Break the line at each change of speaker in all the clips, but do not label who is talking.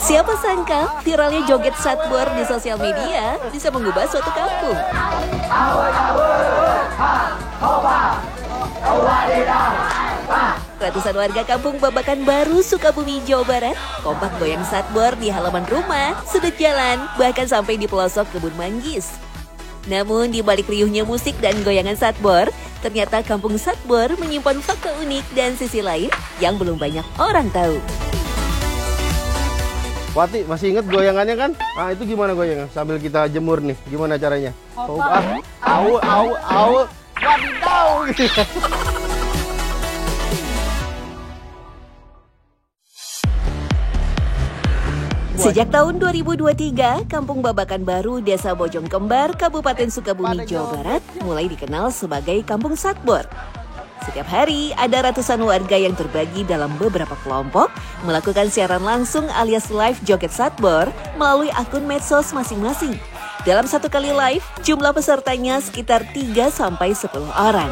Siapa sangka viralnya joget Satbor di sosial media bisa mengubah suatu kampung. Ratusan warga kampung Babakan Baru, Sukabumi, Jawa Barat kompak goyang Satbor di halaman rumah, sudut jalan, bahkan sampai di pelosok kebun manggis. Namun di balik riuhnya musik dan goyangan Satbor, ternyata kampung Satbor menyimpan fakta unik dan sisi lain yang belum banyak orang tahu.
Wati, masih inget goyangannya kan? Nah, itu gimana goyangan? Sambil kita jemur nih, gimana caranya? Wadidaw! Gitu.
Sejak tahun 2023, Kampung Babakan Baru, Desa Bojong Kembar, Kabupaten Sukabumi, Jawa Barat mulai dikenal sebagai Kampung Satbor. Setiap hari, ada ratusan warga yang terbagi dalam beberapa kelompok melakukan siaran langsung alias live joget Satbor melalui akun medsos masing-masing. Dalam satu kali live, jumlah pesertanya sekitar 3-10 orang.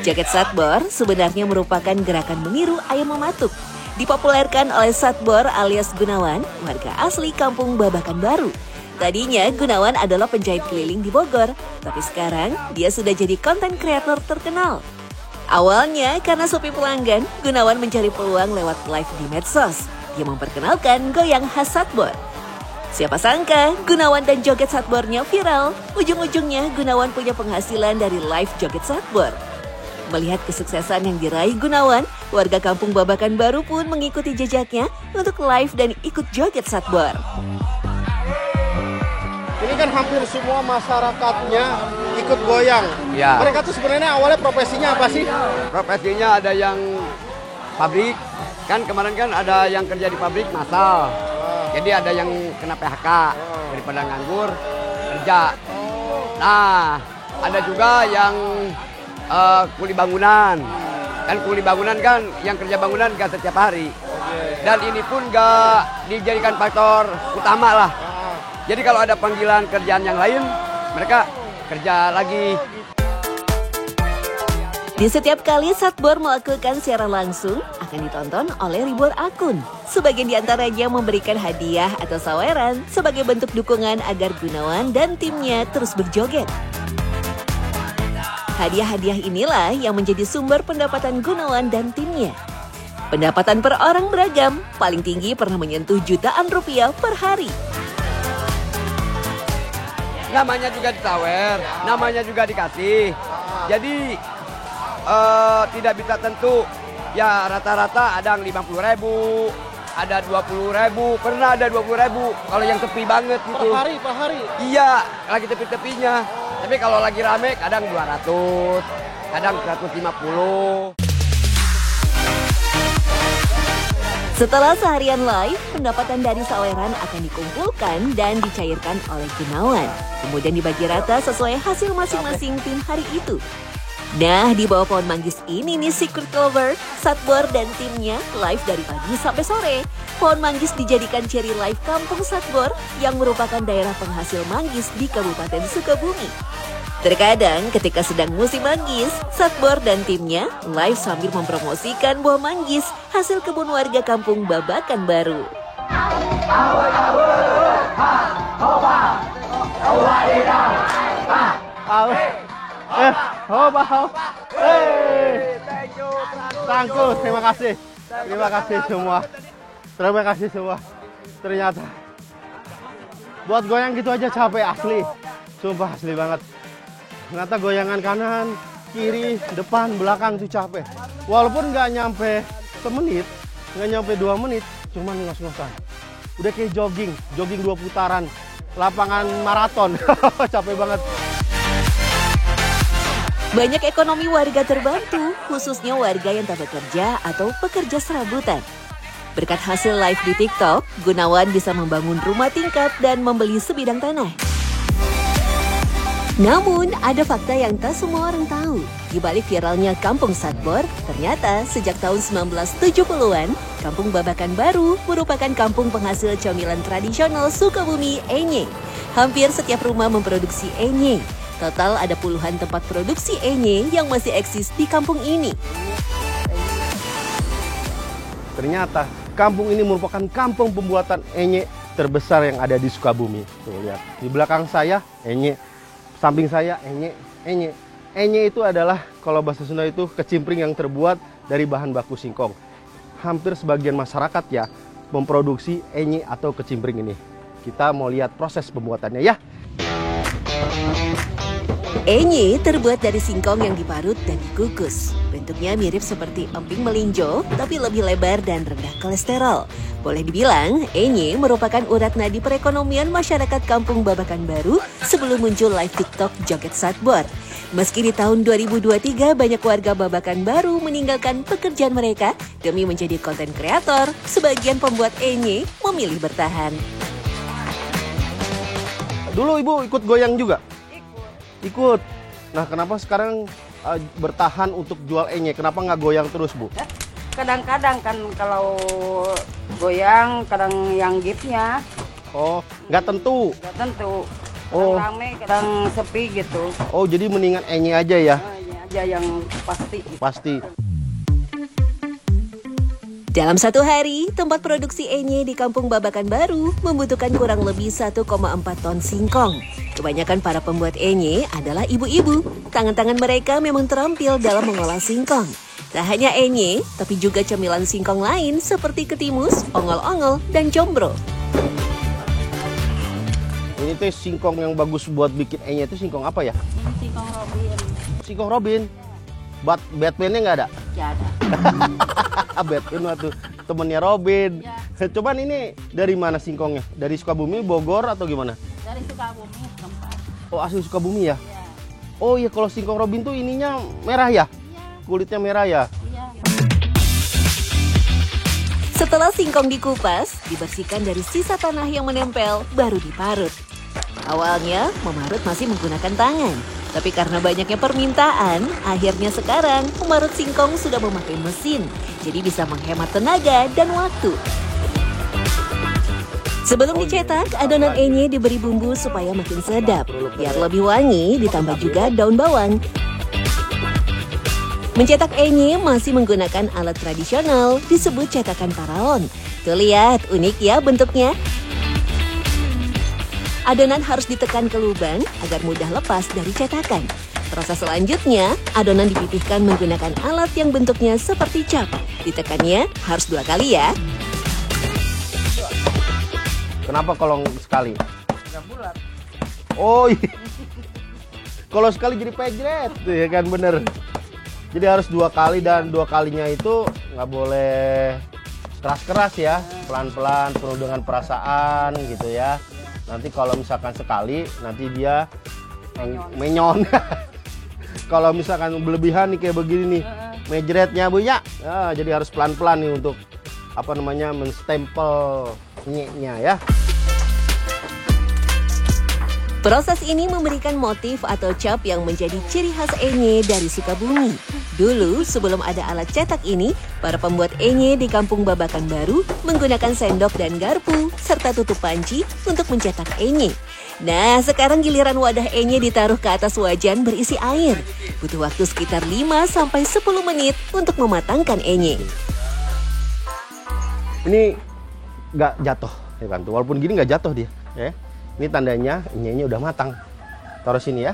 Joget Satbor sebenarnya merupakan gerakan meniru ayam mematuk. Dipopulerkan oleh Satbor alias Gunawan, warga asli Kampung Babakan Baru. Tadinya Gunawan adalah penjahit keliling di Bogor, tapi sekarang dia sudah jadi konten kreator terkenal. Awalnya karena sepi pelanggan, Gunawan mencari peluang lewat live di medsos. Dia memperkenalkan goyang khas Satbor. Siapa sangka Gunawan dan joget Satbornya viral. Ujung-ujungnya Gunawan punya penghasilan dari live joget Satbor. Melihat kesuksesan yang diraih Gunawan, warga Kampung Babakan Baru pun mengikuti jejaknya untuk live dan ikut joget Satbor.
Ini kan hampir semua masyarakatnya ikut goyang. Ya. Mereka tuh sebenarnya awalnya profesinya apa sih?
Profesinya ada yang pabrik, kan kemarin kan ada yang kerja di pabrik massal. Jadi ada yang kena PHK, daripada nganggur, kerja. Nah, ada juga yang kuli bangunan. Kan kuli bangunan kan, yang kerja bangunan gak setiap hari. Dan ini pun gak dijadikan faktor utama lah. Jadi kalau ada panggilan kerjaan yang lain, mereka kerja lagi.
Di setiap kali Satbor melakukan siaran langsung, akan ditonton oleh ribuan akun. Sebagian di antaranya memberikan hadiah atau saweran sebagai bentuk dukungan agar Gunawan dan timnya terus berjoget. Hadiah-hadiah inilah yang menjadi sumber pendapatan Gunawan dan timnya. Pendapatan per orang beragam, paling tinggi pernah menyentuh jutaan rupiah per hari.
Namanya juga ditawer, namanya juga dikasih. Jadi tidak bisa tentu. Ya rata-rata ada yang 50.000, ada 20.000, pernah ada 20.000. Kalau yang tepi banget gitu.
Per hari?
Iya, lagi tepi-tepinya. Tapi kalau lagi rame kadang 200, kadang 150.
Setelah seharian live, pendapatan dari saweran akan dikumpulkan dan dicairkan oleh Gunawan. Kemudian dibagi rata sesuai hasil masing-masing tim hari itu. Nah, di bawah pohon manggis ini nih Secret Lover, Satbor dan timnya live dari pagi sampai sore. Pohon manggis dijadikan ciri live Kampung Satbor yang merupakan daerah penghasil manggis di Kabupaten Sukabumi. Terkadang ketika sedang musim manggis, Satbor dan timnya live sambil mempromosikan buah manggis hasil kebun warga Kampung Babakan Baru.
Terima kasih semua. Ternyata buat goyang gitu aja capek asli. Sumpah asli banget. Ternyata goyangan kanan, kiri, depan, belakang tuh capek. Walaupun nggak nyampe semenit, nggak nyampe 2 menit, cuman ngos-ngosan. Udah kayak jogging 2 putaran, lapangan maraton. Capek banget.
Banyak ekonomi warga terbantu, khususnya warga yang tak bekerja atau pekerja serabutan. Berkat hasil live di TikTok, Gunawan bisa membangun rumah tingkat dan membeli sebidang tanah. Namun, ada fakta yang tak semua orang tahu. Di balik viralnya Kampung Satbor, ternyata sejak tahun 1970-an, Kampung Babakan Baru merupakan kampung penghasil camilan tradisional Sukabumi, enye. Hampir setiap rumah memproduksi enye. Total ada puluhan tempat produksi enye yang masih eksis di kampung ini.
Ternyata Kampung ini merupakan kampung pembuatan enye terbesar yang ada di Sukabumi. Tuh lihat, di belakang saya enye, samping saya enye. Enye itu adalah kalau bahasa Sunda itu kecimpring yang terbuat dari bahan baku singkong. Hampir sebagian masyarakat ya memproduksi enye atau kecimpring ini. Kita mau lihat proses pembuatannya ya.
Enye terbuat dari singkong yang diparut dan dikukus. Bentuknya mirip seperti emping melinjo, tapi lebih lebar dan rendah kolesterol. Boleh dibilang, enye merupakan urat nadi perekonomian masyarakat Kampung Babakan Baru sebelum muncul live TikTok joget Satbor. Meski di tahun 2023 banyak warga Babakan Baru meninggalkan pekerjaan mereka demi menjadi konten kreator, sebagian pembuat enye memilih bertahan.
Dulu ibu ikut goyang juga? Ikut. Nah, kenapa sekarang bertahan untuk jual enye? Kenapa nggak goyang terus, Bu?
Kadang-kadang kan kalau goyang, kadang yang giftnya.
Oh, nggak tentu.
Nggak tentu. Kadang
Oh.
rame, kadang sepi gitu.
Oh, jadi mendingan enye aja ya?
Nah, ini aja yang pasti.
Pasti.
Dalam satu hari, tempat produksi enye di Kampung Babakan Baru membutuhkan kurang lebih 1,4 ton singkong. Kebanyakan para pembuat enye adalah ibu-ibu. Tangan-tangan mereka memang terampil dalam mengolah singkong. Tak hanya enye, tapi juga cemilan singkong lain seperti ketimus, ongol-ongol, dan combro.
Ini tuh singkong yang bagus buat bikin enye itu singkong apa ya?
Singkong Robin.
Singkong Robin. Batman-nya nggak ada?
Nggak ada.
Batman waktu temennya Robin. Coba ini dari mana singkongnya? Dari Sukabumi, Bogor atau gimana?
Dari Sukabumi tempat.
Oh, asli Sukabumi ya?
Ya.
Oh iya, kalau singkong Robin tuh ininya merah ya? Kulitnya merah ya?
Iya.
Setelah singkong dikupas, dibersihkan dari sisa tanah yang menempel, baru diparut. Awalnya, memarut masih menggunakan tangan. Tapi karena banyaknya permintaan, akhirnya sekarang pemarut singkong sudah memakai mesin. Jadi bisa menghemat tenaga dan waktu. Sebelum dicetak, adonan enye diberi bumbu supaya makin sedap. Biar lebih wangi, ditambah juga daun bawang. Mencetak enye masih menggunakan alat tradisional disebut cetakan paralon. Tuh lihat, unik ya bentuknya. Adonan harus ditekan ke lubang agar mudah lepas dari cetakan. Proses selanjutnya, adonan dipipihkan menggunakan alat yang bentuknya seperti cap. Ditekannya harus 2 kali ya.
Kenapa kalau sekali?
Nggak bulat.
Oh iya. Kalau sekali jadi pejret, tuh ya kan bener. Jadi harus 2 kali dan 2 kalinya itu nggak boleh keras-keras ya. Pelan-pelan, penuh dengan perasaan gitu ya. Nanti kalau misalkan sekali, nanti dia menyon. Kalau misalkan berlebihan nih kayak begini nih, mejretnya Bu ya. Nah, jadi harus pelan-pelan nih untuk apa namanya menstempel nya ya.
Proses ini memberikan motif atau cap yang menjadi ciri khas enye dari Sukabumi. Dulu, sebelum ada alat cetak ini, para pembuat enye di Kampung Babakan Baru menggunakan sendok dan garpu serta tutup panci untuk mencetak enye. Nah, sekarang giliran wadah enye ditaruh ke atas wajan berisi air. Butuh waktu sekitar 5-10 menit untuk mematangkan enye.
Ini nggak jatuh, ya kan? Walaupun gini nggak jatuh dia. Ya. Ini tandanya enyenya udah matang. Taruh sini ya.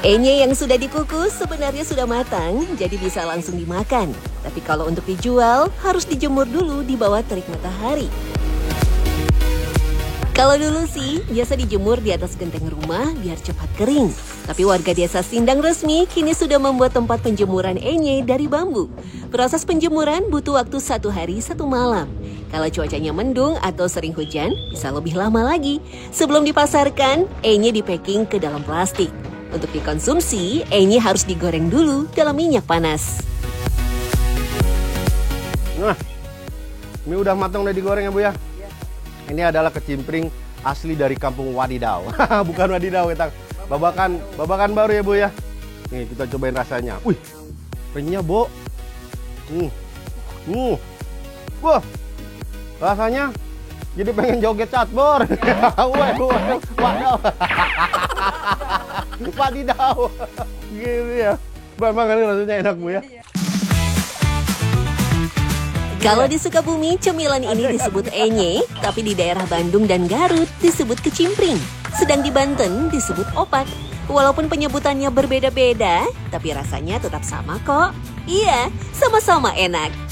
Enye yang sudah dikukus sebenarnya sudah matang, jadi bisa langsung dimakan. Tapi kalau untuk dijual, harus dijemur dulu di bawah terik matahari. Kalau dulu sih, biasa dijemur di atas genteng rumah biar cepat kering. Tapi warga desa Sindang Resmi kini sudah membuat tempat penjemuran enye dari bambu. Proses penjemuran butuh waktu 1 hari 1 malam. Kalau cuacanya mendung atau sering hujan, bisa lebih lama lagi. Sebelum dipasarkan, enye di-packing ke dalam plastik. Untuk dikonsumsi, enye harus digoreng dulu dalam minyak panas.
Nah, ini udah matang, udah digoreng ya Bu ya? Ini adalah kecimpring asli dari Kampung Wadidau. Bukan Wadidau, kita Babakan Baru ya Bu ya. Nih kita cobain rasanya. Wih, renyah Bu. Wah, rasanya jadi pengen joget Satbor. Waduh. Wadidau. Gitu ya. Memang ini rasanya enak Bu ya.
Kalau di Sukabumi, cemilan ini disebut enye, tapi di daerah Bandung dan Garut disebut kecimpring. Sedang di Banten disebut opak. Walaupun penyebutannya berbeda-beda, tapi rasanya tetap sama kok. Iya, sama-sama enak.